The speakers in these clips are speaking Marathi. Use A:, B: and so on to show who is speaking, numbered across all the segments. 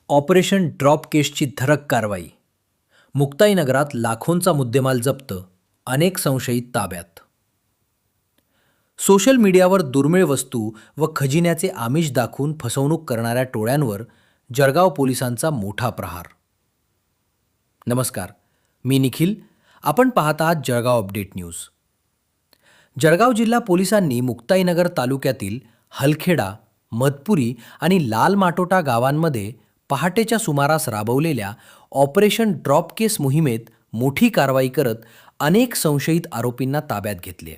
A: ऑपरेशन ड्रॉप केसची धडक कारवाई. मुक्ताईनगरात लाखोंचा मुद्देमाल जप्त, अनेक संशयित ताब्यात. सोशल मीडियावर दुर्मिळ वस्तू व खजिन्याचे आमिष दाखवून फसवणूक करणाऱ्या टोळ्यांवर जळगाव पोलिसांचा मोठा प्रहार. नमस्कार, मी निखिल. आपण पाहत आहात जळगाव अपडेट न्यूज. जळगाव जिल्हा पोलिसांनी मुक्ताईनगर तालुक्यातील हलखेडा, मधपुरी आणि लाल माटोटा गावांमध्ये पहाटेच्या सुमारास राबवलेल्या ऑपरेशन ड्रॉप केस मोहिमेत मोठी कारवाई करत अनेक संशयित आरोपींना ताब्यात घेतले.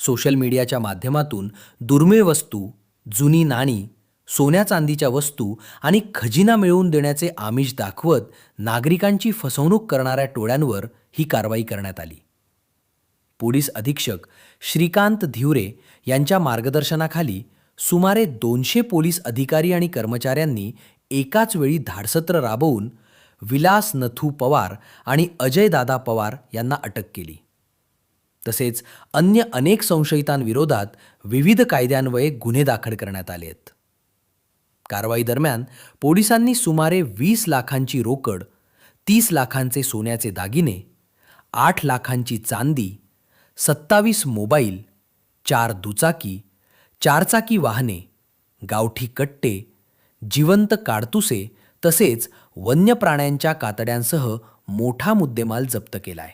A: सोशल मीडियाच्या माध्यमातून दुर्मिळ वस्तू, जुनी नाणी, सोन्या चांदीच्या वस्तू आणि खजिना मिळवून देण्याचे आमिष दाखवत नागरिकांची फसवणूक करणाऱ्या टोळ्यांवर ही कारवाई करण्यात आली. पोलीस अधीक्षक श्रीकांत धिवरे यांच्या मार्गदर्शनाखाली सुमारे 200 पोलीस अधिकारी आणि कर्मचाऱ्यांनी एकाच वेळी धाडसत्र राबवून विलास नथू पवार आणि अजय दादा पवार यांना अटक केली. तसेच अन्य अनेक संशयितांविरोधात विविध कायद्यान्वये गुन्हे दाखल करण्यात आले आहेत. कारवाई दरम्यान पोलिसांनी सुमारे 20 लाखांची रोकड, 30 लाखांचे सोन्याचे दागिने, 8 लाखांची चांदी, 27 मोबाईल, 4 दुचाकी, 4 चाकी वाहने, गावठी कट्टे, जिवंत काडतुसे तसेच वन्य प्राण्यांच्या कातड्यांसह मोठा मुद्देमाल जप्त केलाय.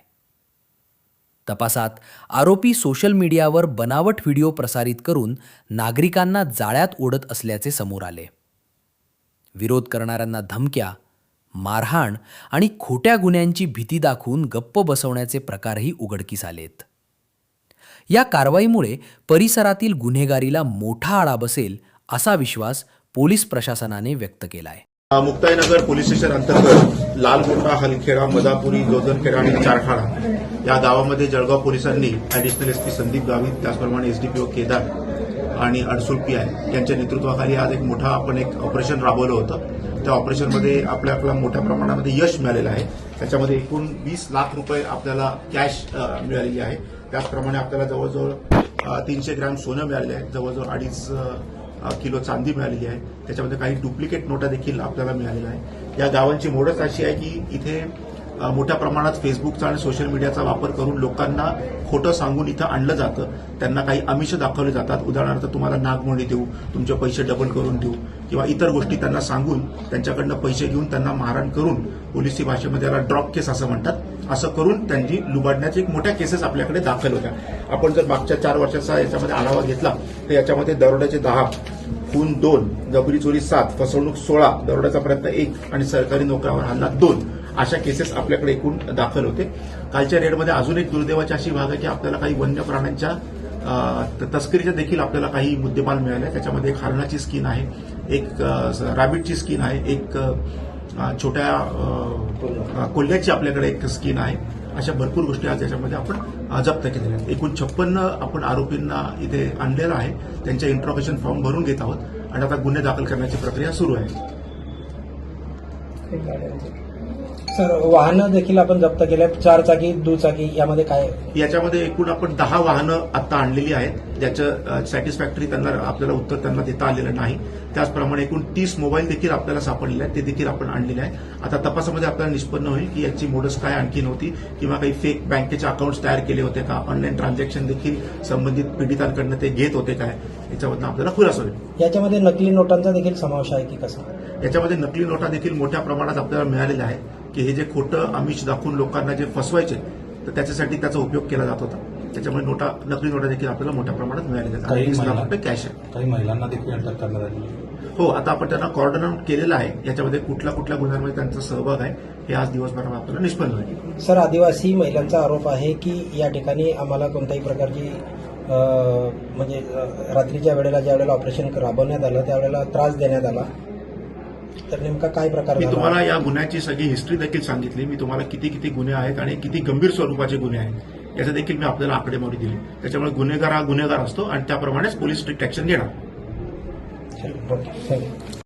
A: तपासात आरोपी सोशल मीडियावर बनावट व्हिडिओ प्रसारित करून नागरिकांना जाळ्यात ओढत असल्याचे समोर आले. विरोध करणाऱ्यांना धमक्या, मारहाण आणि खोट्या गुन्ह्यांची भीती दाखवून गप्प बसवण्याचे प्रकारही उघडकीस आलेत. या कारवाईमुळे परिसरातील गुन्हेगारीला मोठा आळा बसेल असा विश्वास पोलीस प्रशासनाने व्यक्त केलाय.
B: मुक्ताईनगर पोलीस स्टेशन अंतर्गत लालमोटा, हलखेडा, मदापुरी, जोजनखेडा आणि चारठाणा या गावामध्ये जळगाव पोलिसांनी ॲडिशनल एसपी संदीप गावित, त्याचप्रमाणे एसडीपीओ केदार आणि अडसूल पीआय यांच्या नेतृत्वाखाली आज एक मोठा आपण एक ऑपरेशन राबवलं होतं. त्या ऑपरेशनमध्ये आपल्याला मोठ्या प्रमाणामध्ये यश मिळालेलं आहे. त्याच्यामध्ये एकूण 20 लाख रुपये आपल्याला कॅश मिळालेली आहे. त्याचप्रमाणे आपल्याला जवळजवळ 300 ग्रॅम सोनं मिळालेलं आहे, जवळजवळ 2.5 किलो चांदी मिळालेली आहे. त्याच्यामध्ये काही डुप्लिकेट नोटा देखील आपल्याला मिळालेल्या आहे. या गावांची मोडच अशी आहे की इथे मोठ्या प्रमाणात फेसबुकचा आणि सोशल मीडियाचा वापर करून लोकांना खोटं सांगून इथं आणलं जातं. त्यांना काही आमिष दाखवले जातात. उदाहरणार्थ तुम्हाला नागमोडी देऊ, तुमचे पैसे डबल करून देऊ किंवा इतर गोष्टी त्यांना सांगून त्यांच्याकडनं पैसे घेऊन त्यांना मारहाण करून, पोलिसी भाषेमध्ये याला ड्रॉप केस असं म्हणतात, असं करून त्यांची लुबाडण्याच्या एक मोठ्या केसेस आपल्याकडे दाखल होत्या. आपण जर मागच्या 4 वर्षाचा याच्यामध्ये आढावा घेतला तर याच्यामध्ये दरोड्याचे 10, खून 2, जबरी चोरी 7, फसवणूक 16, दरोड्याचा प्रयत्न 1 आणि सरकारी नोकऱ्यावर हल्ला 2 अशा केसेस आपल्याकडे एकूण दाखल होते. कालच्या रेडमध्ये अजून एक दुर्दैवाची अशी भाग आहे की आपल्याला काही वन्य प्राण्यांच्या तस्करीच्या देखील आपल्याला काही मुद्देमाल मिळाले. त्याच्यामध्ये एक हरणाची स्कीन आहे, एक रॅबिटची स्कीन आहे, एक छोट्या कोल्ह्याची आपल्याकडे एक स्कीन आहे. अशा भरपूर गोष्टी आज याच्यामध्ये आपण जप्त केलेल्या आहेत. एकूण 56 आपण आरोपींना इथे आणलेलं आहे. त्यांच्या इंट्रोगेशन फॉर्म भरून घेत आहोत आणि आता गुन्हे दाखल करण्याची प्रक्रिया सुरू आहे.
C: सर, वाहनं देखील आपण जप्त केले, 4 चाकी, दुचाकी, यामध्ये काय?
B: याच्यामध्ये एकूण आपण 10 वाहनं आता आणलेली आहेत, ज्याचं सॅटिस्फॅक्टरी त्यांना आपल्याला उत्तर त्यांना देता आलेलं नाही. त्याचप्रमाणे एकूण 30 मोबाईल देखील आपल्याला सापडलेले आहेत, ते देखील आपण आणलेले आहे. आता तपासामध्ये आपल्याला निष्पन्न होईल की याची मोडस काय आणखी नव्हती किंवा काही फेक बँकेचे अकाउंट्स तयार केले होते का, ऑनलाईन ट्रान्झॅक्शन देखील संबंधित पीडितांकडनं ते घेत होते काय, याच्यामधून आपल्याला खुलासा होईल.
C: याच्यामध्ये नकली नोटांचा देखील समावेश आहे की कसं?
B: याच्यामध्ये नकली नोटा देखील मोठ्या प्रमाणात आपल्याला मिळालेल्या आहे की हे जे खोटं आमिष दाखवून लोकांना जे फसवायचे तर त्याच्यासाठी त्याचा उपयोग केला जात होता. त्याच्यामुळे नकली नोटा देखील आपल्याला मोठ्या प्रमाणात मिळालेल्या आहेत. 20 लाख रुपये कॅश आहे.
D: काही महिलांना देखील अटक करण्यात आली.
B: हो, आता आपण त्यांना कॉर्डन आउट केलेलं आहे. याच्यामध्ये कुठल्या कुठल्या गुन्ह्यांमध्ये त्यांचा सहभाग आहे हे आज दिवसभरात आपल्याला निष्पन्न होईल.
C: सर, आदिवासी महिलांचा आरोप आहे की या ठिकाणी आम्हाला कोणत्याही प्रकारची म्हणजे रात्रीच्या वेळेला ज्यावेळेला ऑपरेशन राबवण्यात आलं त्यावेळेला त्रास देण्यात आला, तर नेमका काय प्रकार?
B: मी तुम्हाला या गुन्ह्याची सगळी हिस्ट्री देखील सांगितली. मी तुम्हाला किती गुन्हे आहेत आणि किती गंभीर स्वरूपाचे गुन्हे आहेत याचं देखील मी आपल्याला आकडेमोडी दिली. त्याच्यामुळे गुन्हेगार हा गुन्हेगार असतो आणि त्याप्रमाणेच पोलीस स्ट्रिक्ट ऍक्शन घेणार.